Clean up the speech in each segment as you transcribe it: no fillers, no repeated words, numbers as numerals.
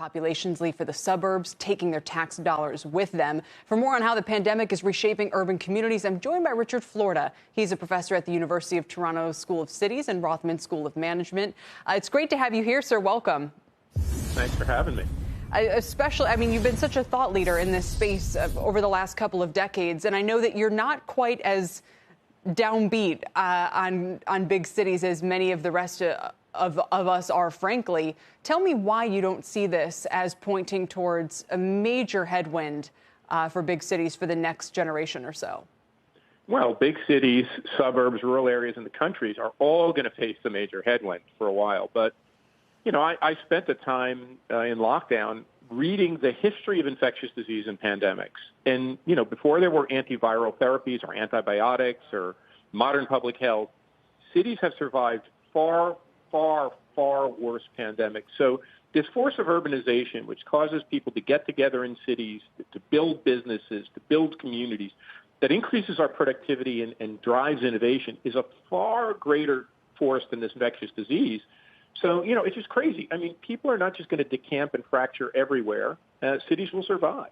Populations leave for the suburbs, taking their tax dollars with them. For more on how the pandemic is reshaping urban communities, I'm joined by Richard Florida. He's a professor at the University of Toronto School of Cities and Rothman School of Management. It's great to have you here, sir. Welcome. Thanks for having me. You've been such a thought leader in this space over the last couple of decades, and I know that you're not quite as downbeat on big cities as many of the rest of us are, frankly. Tell me why you don't see this as pointing towards a major headwind for big cities for the next generation or so. Well, big cities, suburbs, rural areas in the countries are all going to face the major headwind for a while. But, you know, I spent the time in lockdown reading the history of infectious disease and pandemics. And, you know, before there were antiviral therapies or antibiotics or modern public health, cities have survived far worse pandemics. So this force of urbanization, which causes people to get together in cities, to build businesses, to build communities, that increases our productivity and drives innovation, is a far greater force than this infectious disease. So, you know, it's just crazy. I mean, people are not just going to decamp and fracture everywhere. Cities will survive.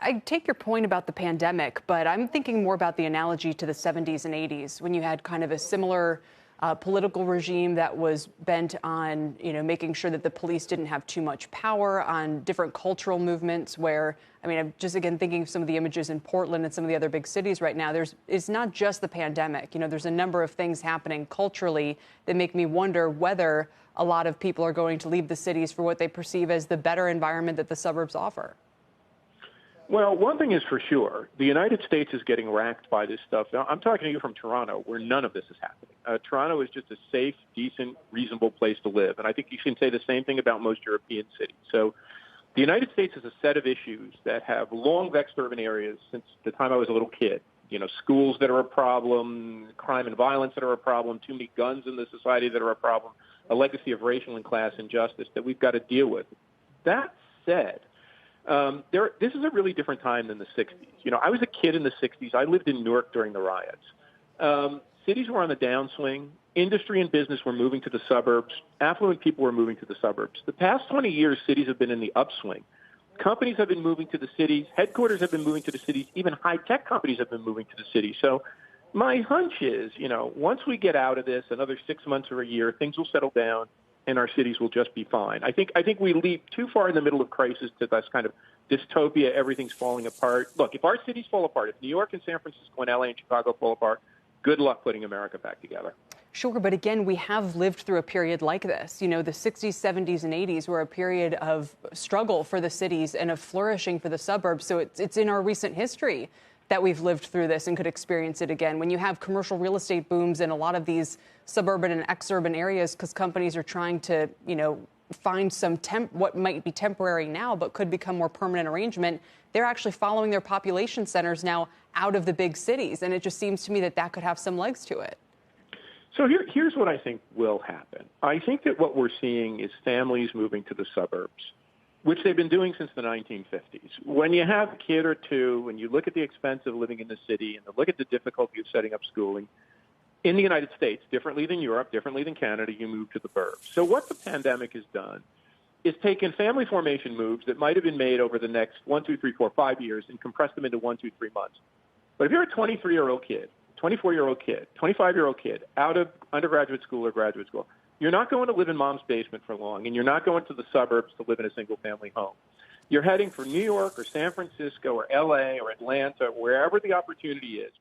I take your point about the pandemic, but I'm thinking more about the analogy to the 70s and 80s when you had kind of a similar political regime that was bent on, you know, making sure that the police didn't have too much power, on different cultural movements where, I mean, I'm just, again, thinking of some of the images in Portland and some of the other big cities right now. It's not just the pandemic. You know, there's a number of things happening culturally that make me wonder whether a lot of people are going to leave the cities for what they perceive as the better environment that the suburbs offer. Well, one thing is for sure, the United States is getting racked by this stuff. Now, I'm talking to you from Toronto, where none of this is happening. Toronto is just a safe, decent, reasonable place to live. And I think you can say the same thing about most European cities. So the United States has a set of issues that have long vexed urban areas since the time I was a little kid. You know, schools that are a problem, crime and violence that are a problem, too many guns in the society that are a problem, a legacy of racial and class injustice that we've got to deal with. That said, this is a really different time than the 60s. You know, I was a kid in the 60s. I lived in Newark during the riots. Cities were on the downswing. Industry and business were moving to the suburbs. Affluent people were moving to the suburbs. The past 20 years, cities have been in the upswing. Companies have been moving to the cities. Headquarters have been moving to the cities. Even high-tech companies have been moving to the cities. So my hunch is, you know, once we get out of this, another 6 months or a year, things will settle down and our cities will just be fine. I think we leap too far in the middle of crisis to this kind of dystopia, everything's falling apart. Look, if our cities fall apart, if New York and San Francisco and LA and Chicago fall apart, good luck putting America back together. Sure, but again, we have lived through a period like this. You know, the 60s, 70s, and 80s were a period of struggle for the cities and of flourishing for the suburbs. So it's in our recent history that we've lived through this and could experience it again. When you have commercial real estate booms in a lot of these suburban and exurban areas because companies are trying to, you know, find some what might be temporary now but could become more permanent arrangement, they're actually following their population centers now out of the big cities. And it just seems to me that that could have some legs to it. So here's what I think will happen. I think that what we're seeing is families moving to the suburbs, which they've been doing since the 1950s. When you have a kid or two and you look at the expense of living in the city and look at the difficulty of setting up schooling, in the United States, differently than Europe, differently than Canada, you move to the burbs. So what the pandemic has done is taken family formation moves that might have been made over the next 1, 2, 3, 4, 5 years and compressed them into 1, 2, 3 months. But if you're a 23-year-old kid, 24-year-old kid, 25-year-old kid out of undergraduate school or graduate school, you're not going to live in mom's basement for long, and you're not going to the suburbs to live in a single-family home. You're heading for New York or San Francisco or L.A. or Atlanta, wherever the opportunity is,